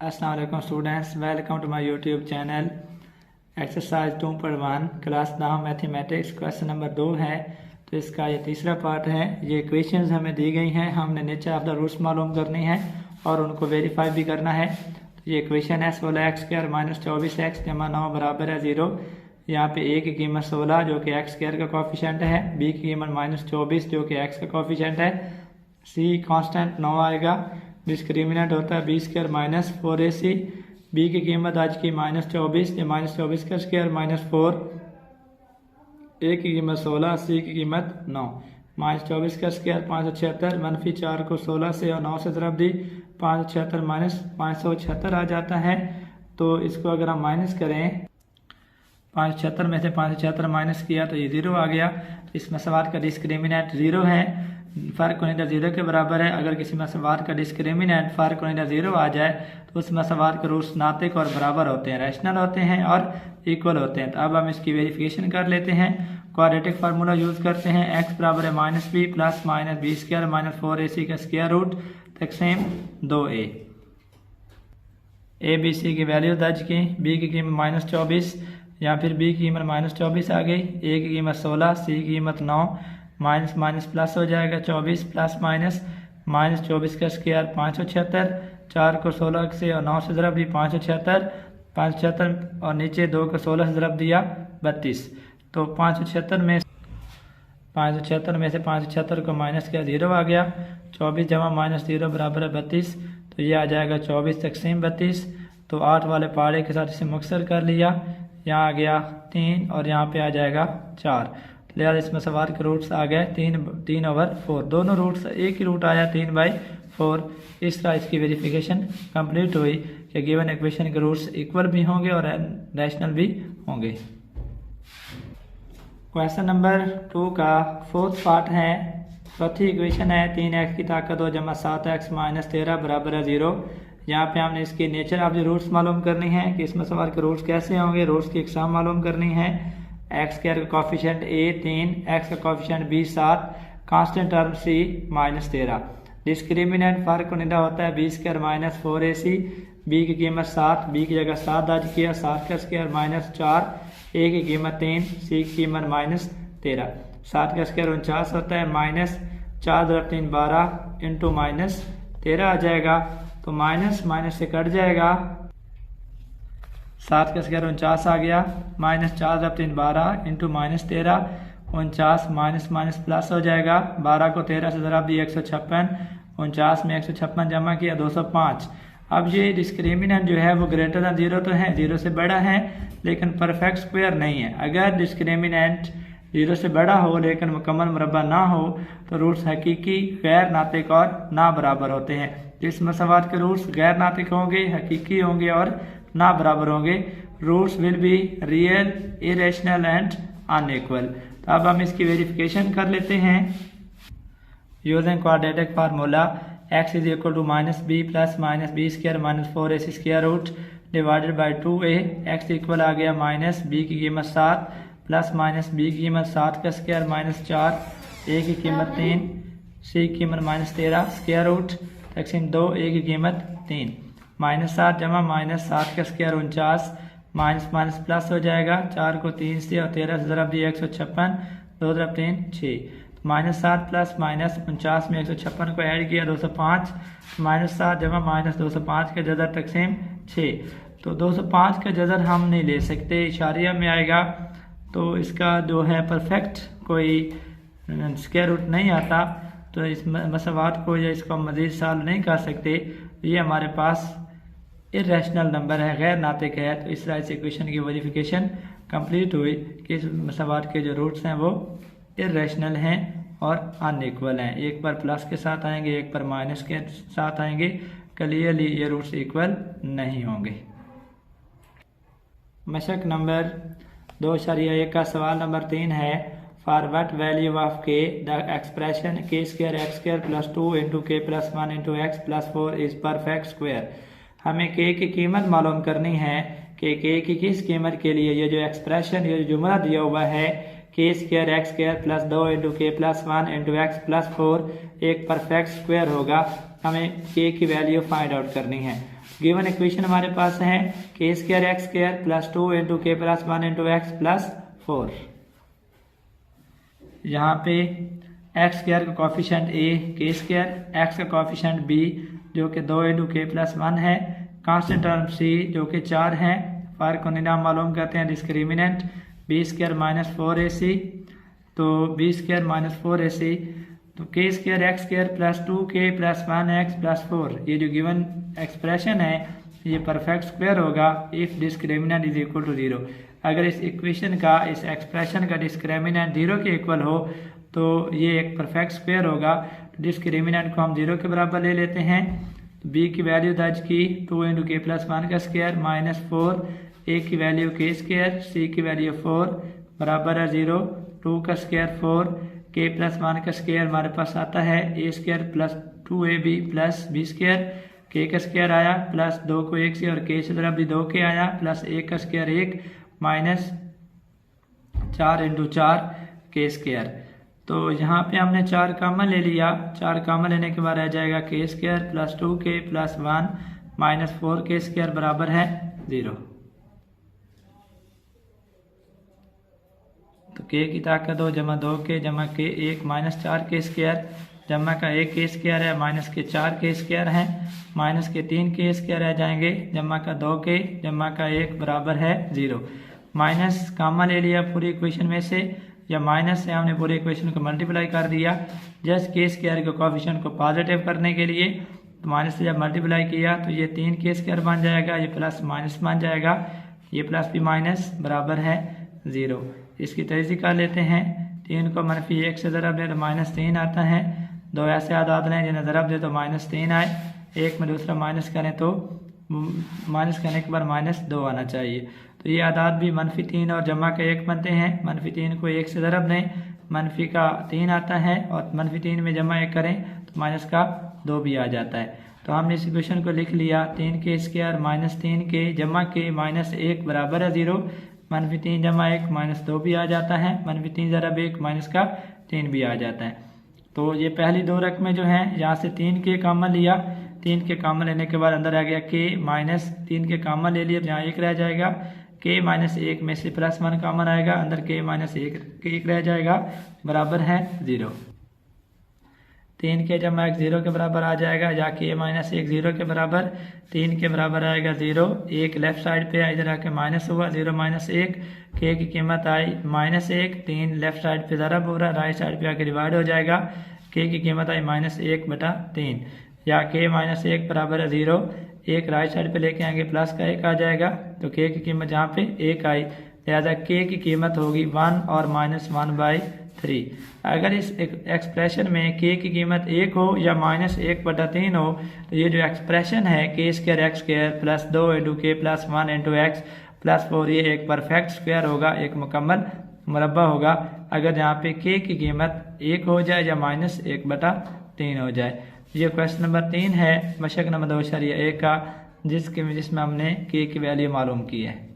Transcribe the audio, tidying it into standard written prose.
अस्सलाम वालेकुम students, welcome to my YouTube channel. Exercise 2.1 class 9 mathematics question number 2 है। तो इसका ये तीसरा पार्ट है। ये इक्वेशंस हमें दी गई हैं, हमने नेचर ऑफ द रूट्स मालूम करनी है और उनको वेरीफाई भी करना है। तो ये इक्वेशन है 16x² - 24x = 9 बराबर है 0। यहाँ पे a की कीमत 16 जो कि x² का कोफिशिएंट है, b की कीमत -24 जो कि x का कोफिशिएंट है, c कांस्टेंट 9 आएगा, डिस्क्रिमिनेंट होता है b² - 4ac, b की कीमत आज की -24 या -24 का स्क्वायर -4, a की कीमत 16, c की कीमत 9, -24 का स्क्वायर 576, -4 को 16 से और 9 से तरफ दी, 576 - 576 आ जाता है। तो इसको अगर हम माइनस करें, 576 में से 576 माइनस किया तो ये 0 आ गया। तो इस मसवार का डिस्क्रिमिनेंट 0 है, फ़र्क होने 0 के बराबर है। अगर किसी मसवार का डिस्क्रिमिनेंट फ़र्क होने 0 आ जाए तो उस मसवार के रूट्स नातिक और बराबर होते हैं, रैशनल होते हैं और इक्वल होते हैं। तो अब हम इसकी वेरिफिकेशन कर लेते हैं। क्वाड्रेटिक फार्मूला यूज़ करते हैं। x बराबर है -b प्लस -b² - 4ac का स्क्वायर रूट तकसीम 2a। a b c की वैल्यू दर्ज की। b की कीमत -24 या फिर b की कीमत -24 आ गई, a की कीमत 16, c की कीमत 9, माइनस माइनस प्लस हो जाएगा 24 प्लस माइनस -24 का स्क्वायर 576, 4 को 16 से और 9 से ज़रब दी 576, 576 और नीचे 2 को 16 से ज़रब दिया 32। तो 576 में से 576 को माइनस किया 0 आ गया। 24 जमा -0 बराबर है 32। तो ये आ जाएगा 24 तकसीम 32। तो 8 वाले पहाड़े के साथ इसे मुक्सर कर लिया, यहाँ आ गया 3 और यहाँ पे आ जाएगा 4। लिहाजा इस मसवार के रूट्स आ गए 3/4। दोनों रूट्स, एक ही रूट आया 3/4। इस तरह इसकी वेरिफिकेशन कंप्लीट हुई कि गिवन इक्वेशन के रूट्स इक्वल भी होंगे और रैशनल भी होंगे। क्वेश्चन नंबर 2 का 4th पार्ट है। चौथी इक्वेशन है 3x की ताकत 2 जमा 7x - 13 बराबर है 0। यहाँ पे हमने इसकी नेचर ऑफ द रूट्स मालूम करनी है कि इस मसवार के रूट्स कैसे होंगे, रूट्स की इकसाम मालूम करनी है। x² का कोफिशिएंट a 3, x का coefficient b 7, constant term c -13। Discriminant फ़र्क होने होता है b² - 4ac, b की कीमत 7, b की जगह 7 दर्ज किया, 7 का स्क्वायर -4, a की कीमत 3, c की कीमत -13। 7 का स्क्वायर 49 होता है, -4 × 3 12 इंटू -13 आ जाएगा। तो माइनस माइनस से कट जाएगा, 7 का स्क्वायर 49 आ गया, -4 × 3 12 इंटू -13, 49 माइनस प्लस हो जाएगा। 12 को 13 से ज़रब दिया 156, 49 में 156 जमा किया 205। अब ये डिस्क्रिमिनेंट जो है वो ग्रेटर दैन 0 तो है, 0 से बड़ा है लेकिन परफेक्ट स्क्वायर नहीं है। अगर डिस्क्रिमिनेंट 0 से बड़ा हो लेकिन मुकम्मल मुरब्बा ना हो तो रूट्स हकीकी, गैर नातिक और ना बराबर होते हैं। इस मसवार के रूट्स गैर नातिक होंगे, हकीकी होंगे और ना बराबर होंगे। Roots will be real, irrational and unequal. तो अब हम इसकी वेरिफिकेशन कर लेते हैं using quadratic formula. x = -b plus -b² - 4ac square root divided by 2a। x equal आ गया -b की कीमत 7 प्लस -b की कीमत 7 का स्क्वायर -4, a की कीमत 3, c की कीमत -13 स्क्वायर रूट तकसीम 2, a की कीमत 3, -7 जमा -7 का स्क्वायर 49, माइनस प्लस हो जाएगा। 4 को 3 से और 13 से ज़रब दिया 156, 2 × 3 6, -7 प्लस -49 में 156 को ऐड किया 205, -7 जमा -205 का जज़र तकसीम 6। तो 205 का जज़र हम नहीं ले सकते, इशारिया में आएगा। तो इसका जो है परफेक्ट कोई स्क्वायर रूट नहीं आता, तो इस मसवात को या इसको मज़ीद सॉल्व नहीं कर सकते। ये हमारे पास इरेशनल नंबर है, गैर नातिक है। तो इस तरह इस इक्वेशन की वेरिफिकेशन कंप्लीट हुई कि इस मसवार के जो रूट्स हैं वो इरेशनल हैं और अनइक्वल हैं। एक पर प्लस के साथ आएंगे, एक पर माइनस के साथ आएंगे। क्लियरली ये रूट्स इक्वल नहीं होंगे। मशक नंबर 2.1 का सवाल नंबर 3 है। For what value of k the expression k² x² + 2 × k + 1 × x + 4 is perfect square. हमें k की कीमत मालूम करनी है कि k की किस कीमत के लिए ये जो एक्सप्रेशन, ये जो जुमला दिया हुआ है k² x² + 2 × k + 1 × x + 4 एक परफेक्ट स्क्वायर होगा। हमें k की वैल्यू फाइंड आउट करनी है। गिवन इक्वेशन हमारे पास है के square x square plus 2 into के प्लस 1 इंटू एक्स प्लस 4। यहाँ पे एक्स स्क्वायर का कॉफिशेंट ए, के स्क्वायर, एक्स का कॉफिशेंट बी जो कि 2 इंटू के प्लस 1 है, कांस्टेंट टर्म सी जो कि 4 है, फ़र्क को निदान मालूम करते हैं discriminant B square minus 4ac, तो बी स्क्वायर माइनस 4ac, तो k square x square plus 2k plus 1x plus 4, ये जो गिवन एक्सप्रेशन है ये परफेक्ट स्क्वायर होगा if discriminant is equal to 0। अगर इस इक्वेशन का, इस एक्सप्रेशन का डिस्क्रिमिनेंट 0 के इक्वल हो तो ये एक परफेक्ट स्क्वायर होगा। डिस्क्रिमिनेंट को हम 0 के बराबर ले लेते हैं, तो b की वैल्यू दर्ज की 2 इंटू के प्लस 1 का स्क्वायर माइनस 4, a की वैल्यू के स्क्वायर, c की वैल्यू 4 बराबर है 0, 2 का स्क्वायर 4, k प्लस 1 का स्क्वायर हमारे पास आता है a square plus 2ab plus b square, k का स्क्वायर आया प्लस 2 को 1 से और k से तरफ भी 2k आया प्लस 1 का स्क्वायर 1 माइनस 4 इंटू 4 के स्क्वायर। तो यहाँ पे हमने 4 कॉमन ले लिया, 4 कॉमन लेने के बाद रह जाएगा के square plus 2k plus 1 minus 4k square बराबर है 0। तो k की ताकत 2 जमा 2k जमा k 1 माइनस 4k स्क्वायर जमा का 1k स्क्वायर है माइनस के 4k स्क्वायर है माइनस के 3k स्क्वायर रह जाएंगे जमा का 2k जमा का 1 बराबर है 0। माइनस कॉमन ले लिया पूरी इक्वेशन में से, या माइनस से हमने पूरे इक्वेशन को मल्टीप्लाई कर दिया जस्ट के स्क्वायर के कोएफिशिएंट को पॉजिटिव करने के लिए। तो माइनस से जब मल्टीप्लाई किया तो ये 3k स्क्वायर बन जाएगा, ये प्लस माइनस बन जाएगा, ये प्लस भी माइनस बराबर है 0। इसकी तेजी कर लेते हैं, 3 को मनफी 1 से ज़रब दे तो माइनस 3 आता है, 2 ऐसे आदाद लें जिन्हें ज़रब दे तो माइनस 3 आए, 1 में दूसरा माइनस करें तो माइनस करने के बाद माइनस 2 आना चाहिए। तो ये आदाद भी मनफी 3 और जमा का 1 बनते हैं, मनफी 3 को 1 से ज़रब दें, मनफी का 3 आता है और मनफी 3 में जमा 1 करें तो माइनस का 2 भी आ जाता है। तो हमने इस इक्वेशन को लिख लिया 3k स्क्वायर माइनस 3k जमा के माइनस 1 बराबर है 0, मनफी 3 जमा 1 माइनस 2 भी आ जाता है, मनफी 3 ज़रब 1 माइनस का 3 भी आ जाता है। तो ये पहली 2 रकमें जो हैं यहाँ से 3k कॉमन लिया, 3k कॉमन लेने के बाद अंदर आ गया k माइनस 3k कॉमन ले लिया, यहाँ 1 रह जाएगा, k माइनस 1 में से प्लस 1 कॉमन आएगा, अंदर k माइनस 1 रह जाएगा बराबर है 0। 3k जमा 1 0 के बराबर आ जाएगा, या k माइनस 1 0 के बराबर, 3 के बराबर आएगा 0, 1 लेफ्ट साइड पे इधर आके माइनस हुआ 0 माइनस 1, k की कीमत आई माइनस 1, 3 लेफ्ट साइड पे ज़रब हो रहा, राइट साइड पे आके डिवाइड हो जाएगा, k की कीमत आई माइनस 1/3, या k माइनस 1 बराबर है 0, 1 राइट साइड पे लेके आएंगे प्लस का 1 आ जाएगा, तो k की कीमत यहाँ पे 1 आई, लिहाजा k की कीमत होगी 1 और माइनस 1/3। अगर इस एक्सप्रेशन में k की कीमत 1 हो या माइनस 1/3 हो तो ये जो एक्सप्रेशन है k square x square plus 2 into के प्लस 1 इंटू एक्स प्लस 4 ये एक परफेक्ट स्क्वायर होगा, एक मुकम्मल मुरब्बा होगा अगर यहाँ पे k की कीमत 1 हो जाए या माइनस 1/3 हो जाए। ये क्वेश्चन नंबर 3 है मशक नंबर 2 का जिसमें हमने k की वैल्यू मालूम की है।